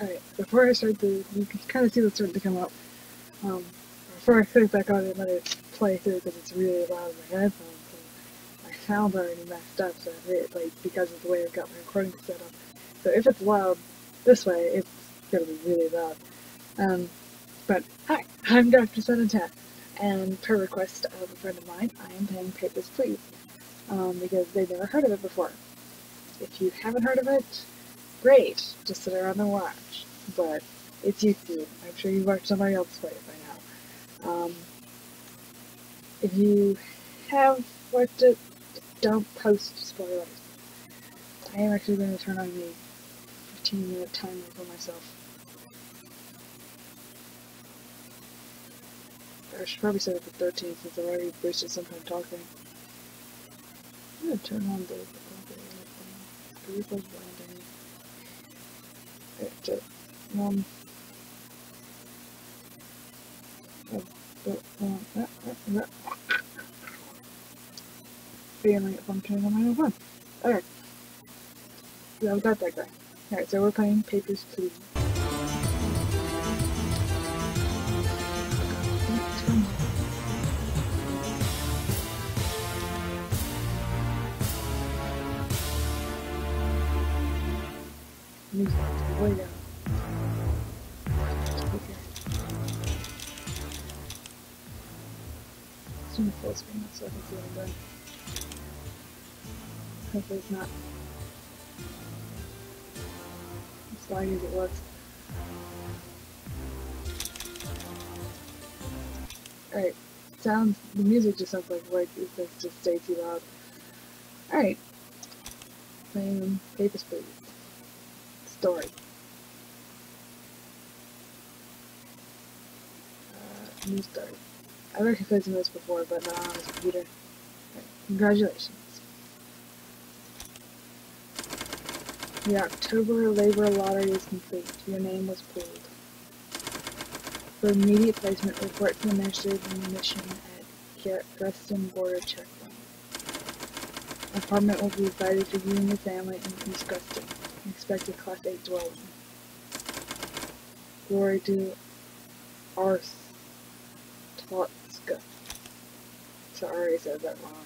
Alright, before I start you can kind of see what's starting to come up. Before I click back on it and let it play through because it's really loud in my headphones and my sound's already messed up, so because of the way I've got my recording set up. So if it's loud this way, it's gonna be really loud. But hi, I'm Dr. Sunatan, and per request of a friend of mine, I am playing Papers, Please, because they've never heard of it before. If you haven't heard of it, great, just sit around and watch. But it's YouTube. I'm sure you've watched somebody else play it by now. If you have watched it, don't post spoilers. I am actually going to turn on the 15-minute timer for myself. I should probably set it for 13 since I've already wasted some time talking. I'm going to turn on the brief of landing. Failing at functioning on my own phone. Okay. Yeah, we got that guy. Alright, so we're playing Papers, Please. Music, way down. Okay. Assume full screen so I can see what I'm doing. Hopefully it's not as laggy as it was. Alright, the music just sounds like it just stays too loud. Alright, playing Papers, Please. Story. New story. I've actually played some of this before, but not on this computer. Right. Congratulations. The October Labor Lottery is complete. Your name was pulled. For immediate placement, report to the Ministry of Munition at Greston Border Checkpoint. An apartment will be provided for you and your family in East Greston. Expected Class 8 dwelling. Glory to Ars Totska. Sorry, I said that wrong.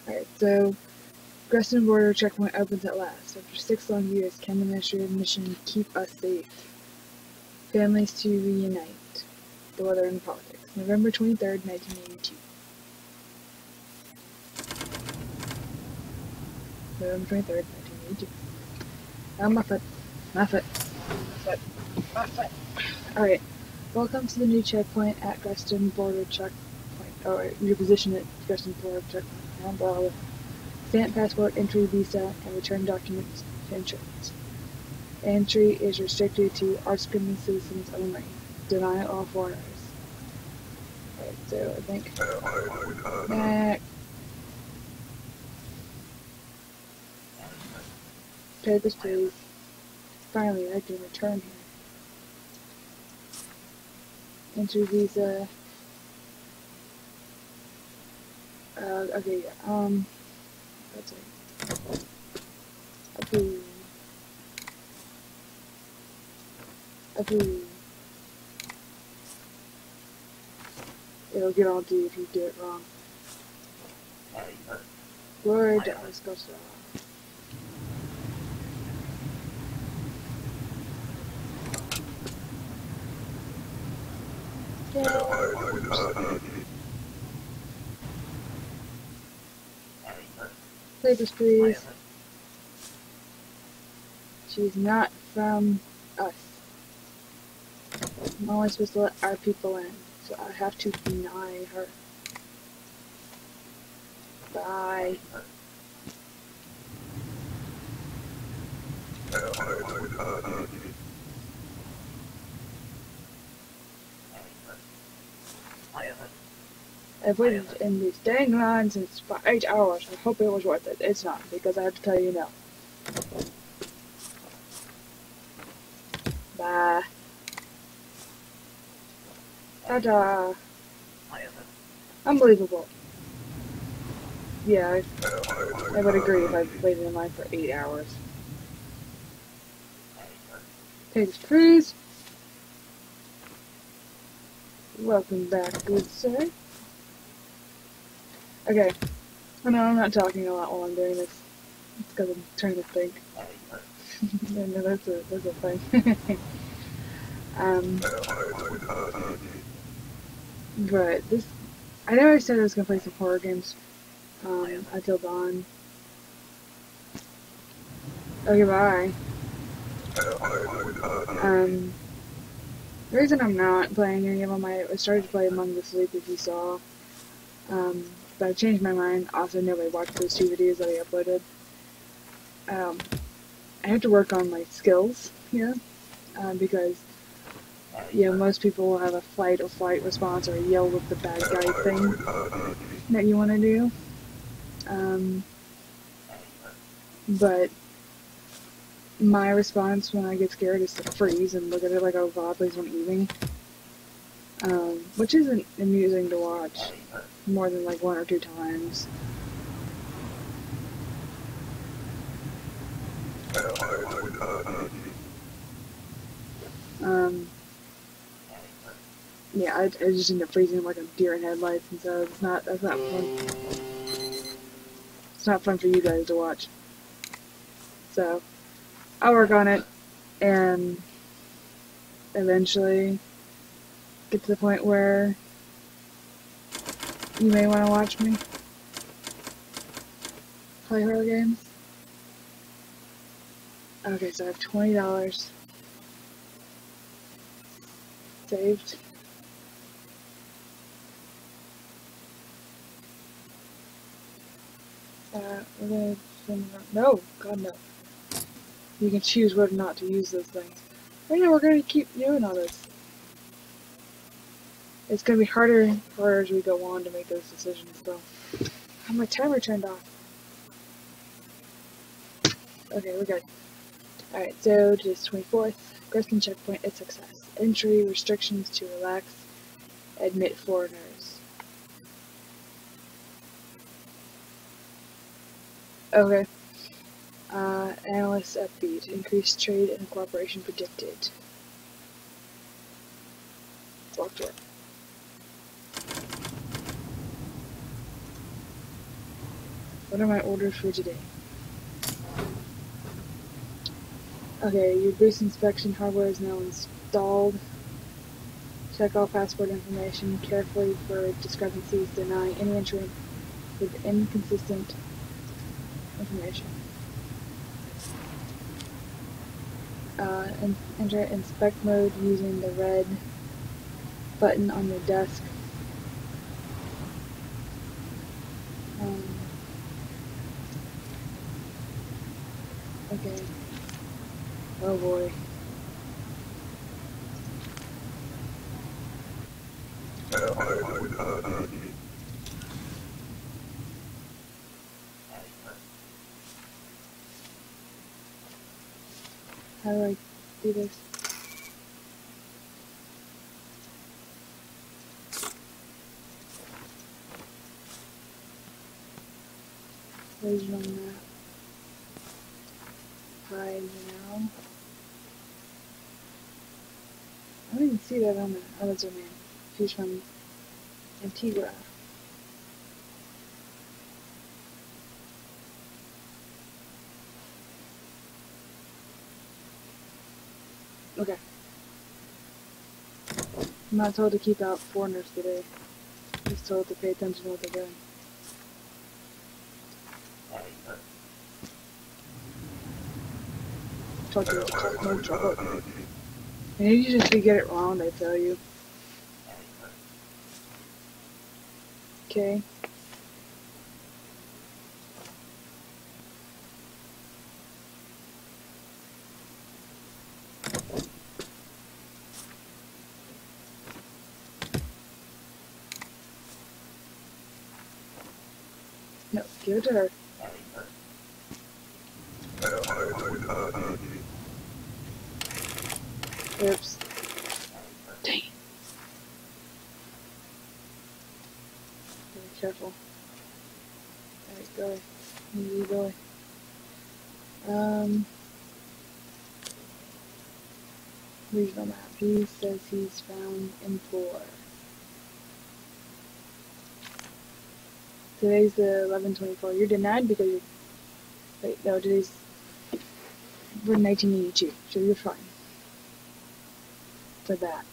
Alright, so Greston Border Checkpoint opens at last. After 6 long years, can the Ministry of Mission keep us safe? Families to reunite. The weather and politics. November 23rd, 1982. November 23rd, 1982. Oh, my foot. My foot. My foot. My foot. Alright. Welcome to the new checkpoint at Greston Border Checkpoint. Oh, your position at Greston Border Checkpoint. Stamp passport, entry, visa, and return documents to insurance. Entry is restricted to Austrian citizens only. Deny all foreigners. Alright, so I think back. Papers, please. Finally, I can return here. Entry visa. Okay, that's it. Approve. Approve. It'll get on to you if you do it wrong. Glory to Arskosa. Papers, please. She's not from us. I'm only supposed to let our people in, so I have to deny her. Bye. I've waited in these dang lines since for 8 hours. I hope it was worth it. It's not, because I have to tell you no. Bye. Ta-da. Unbelievable. Yeah, I would agree if I waited in line for 8 hours. Pigs, please. Welcome back, good sir. Okay. Oh no, I'm not talking a lot while I'm doing this. It's because I'm trying to think. No, that's a thing. But this, I know I said I was gonna play some horror games. Until dawn. Okay, bye. The reason I'm not playing any of them, I started to play Among the Sleep, if you saw. But I changed my mind. Also, nobody watched those 2 videos that I uploaded. I have to work on my skills here, because, you know, most people will have a fight or flight response or a yell with the bad guy thing that you want to do. But my response when I get scared is to freeze and look at it like, oh god, please don't eat me. Which isn't amusing to watch more than like 1 or 2 times. Yeah, I just end up freezing like a deer in headlights, and so that's not fun. It's not fun for you guys to watch. So, I'll work on it, and eventually get to the point where you may want to watch me play horror games. Okay, so I have $20 saved. We're gonna no, God no. You can choose whether or not to use those things. But yeah, we're gonna keep doing all this. It's gonna be harder and harder as we go on to make those decisions, though. Oh, my timer turned off. Okay, we're good. Alright, so just 24th. Greskin checkpoint is success. Entry restrictions to relax. Admit foreigners. Okay. Analysts upbeat. Increased trade and cooperation predicted. Walk door. What are my orders for today? Okay, your boost inspection hardware is now installed. Check all passport information carefully for discrepancies. Deny any entry with inconsistent information. Enter inspect mode using the red button on your desk. Okay. Oh boy. How do I do this? Regional map. Hide now. I don't even see that on the other domain. Choose from Antigua. Okay. I'm not told to keep out foreigners today. I'm just told to pay attention to what they're doing. Told you to cause no trouble. And usually if you get it wrong, they tell you. Okay. No, give it to her. Oops. Dang. Be careful. Alright, go. Easy go. Regional map. He says he's found Implore. Today's the 11/24. You're denied because you're. Wait, no, today's. We're in 1982, so you're fine. For that.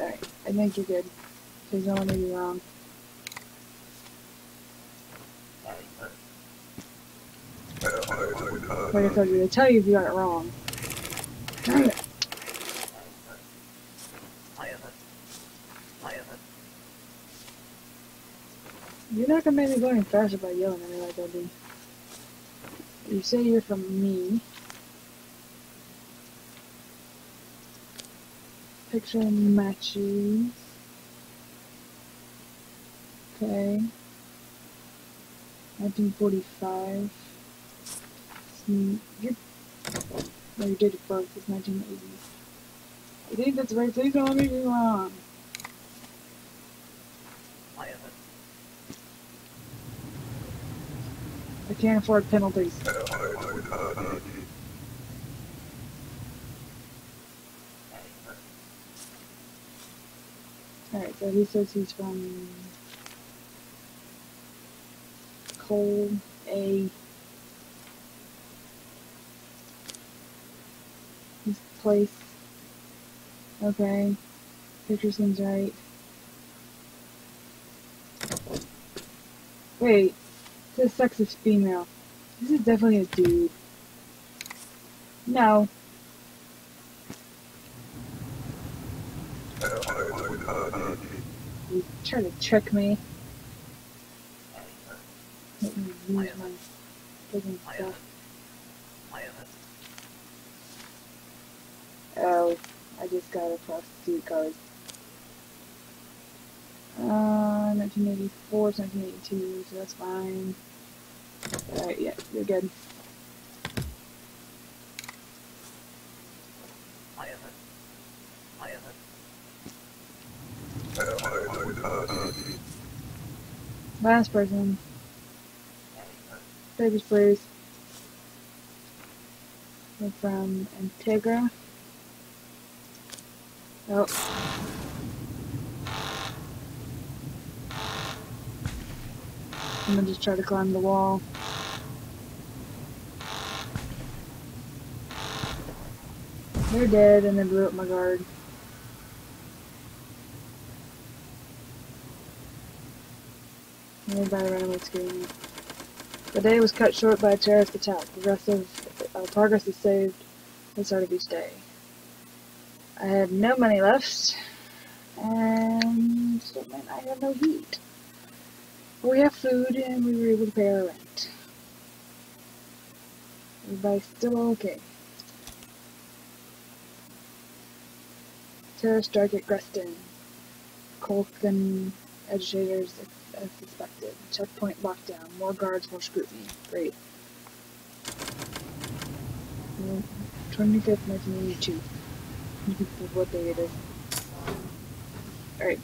Alright, I think you're good. Please don't let me be wrong. Like I told you, they tell you if you got it wrong. Darn it. You're not gonna make me go any faster by yelling at me like I do. You say you're from me. Picture matches. Okay. 1945. No, your date of birth is 1980. I think that's right. Please don't let me be wrong. I can't afford penalties. Alright, so he says he's from Coal A. His place. Okay. Picture seems right. Wait. This sex is female. This is definitely a dude. No. You trying to trick me. Let me use my freaking stuff. Oh, I just got a prostitute card. 1984, 1982, so that's fine. Alright, yeah, you're good. Last person. Papers, please. We're from Integra. Oh. I'm gonna just try to climb the wall. They're dead and they blew up my guard. Everybody randomly screaming. The day was cut short by a terrorist attack. The rest of our progress is saved at the start of each day. I had no money left, and it meant I had no heat. But we have food, and we were able to pay our rent. Everybody's still okay. Terrorist strike at Greston. Colgan agitators as suspected. Checkpoint lockdown. More guards, more scrutiny. Great. 25th, 1982. What day it is. Alright.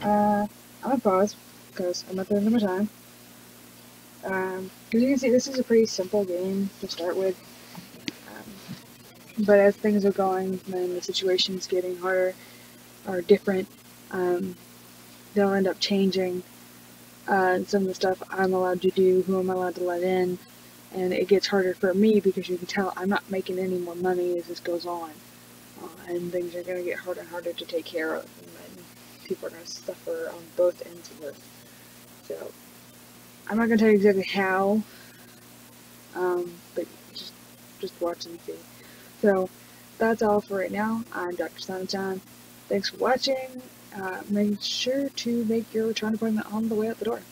I'm gonna pause because I'm at the end of my time. Because you can see this is a pretty simple game to start with. But as things are going, then the situation's getting harder or different. They'll end up changing some of the stuff I'm allowed to do, who I'm allowed to let in, and it gets harder for me because you can tell I'm not making any more money as this goes on. And things are going to get harder and harder to take care of, and then people are going to suffer on both ends of it. So, I'm not going to tell you exactly how, but just watch and see. So, that's all for right now. I'm Dr. Sonachan. Thanks for watching. Make sure to make your return appointment on the way out the door.